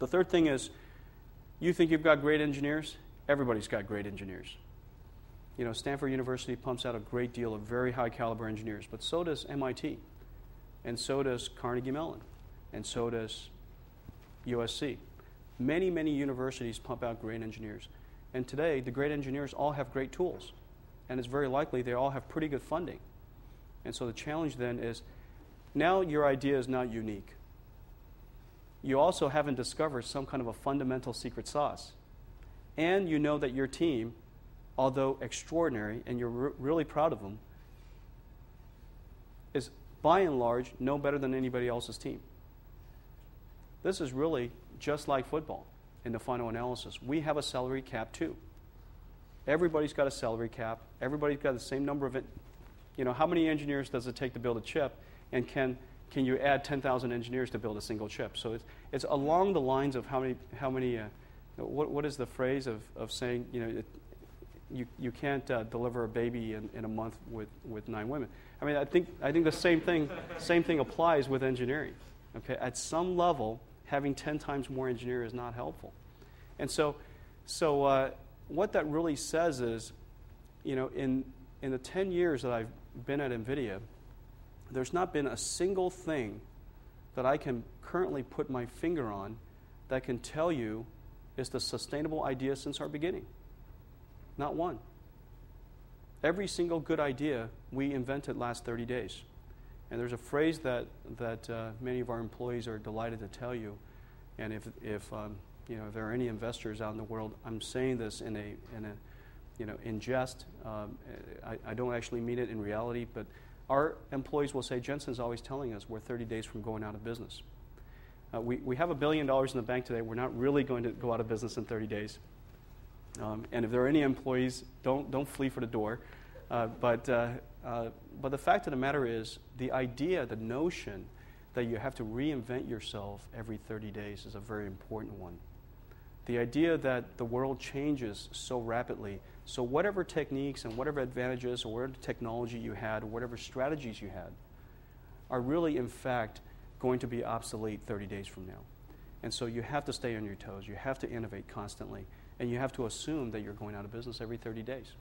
The third thing is, you think you've got great engineers? Everybody's got great engineers. You know, Stanford University pumps out a great deal of very high caliber engineers, but so does MIT, and so does Carnegie Mellon, and so does USC. Many, many universities pump out great engineers. And today, the great engineers all have great tools. And it's very likely they all have pretty good funding. And so the challenge then is, now your idea is not unique. You also haven't discovered some kind of a fundamental secret sauce. And you know that your team, although extraordinary, and you're really proud of them, is by and large no better than anybody else's team. This is really just like football in the final analysis. We have a salary cap too. Everybody's got a salary cap. Everybody's got the same number of it. You know, how many engineers does it take to build a chip? And can you add 10,000 engineers to build a single chip? So it's along the lines of how many what is the phrase of saying, you know, you can't deliver a baby in a month with 9 women. I mean, I think the same thing applies with engineering. Okay, at some level, having 10 times more engineers is not helpful. And so what that really says is, you know, in the 10 years that I've been at NVIDIA, there's not been a single thing that I can currently put my finger on that can tell you is the sustainable idea since our beginning. Not one. Every single good idea we invented last 30 days. And there's a phrase that many of our employees are delighted to tell you. And if you know, if there are any investors out in the world, I'm saying this in jest. I don't actually mean it in reality, but our employees will say, Jensen's always telling us we're 30 days from going out of business. We have $1 billion in the bank today. We're not really going to go out of business in 30 days. And if there are any employees, don't flee for the door. But the fact of the matter is, the idea, the notion that you have to reinvent yourself every 30 days is a very important one. The idea that the world changes so rapidly, so whatever techniques and whatever advantages or whatever technology you had or whatever strategies you had are really, in fact, going to be obsolete 30 days from now. And so you have to stay on your toes. You have to innovate constantly. And you have to assume that you're going out of business every 30 days.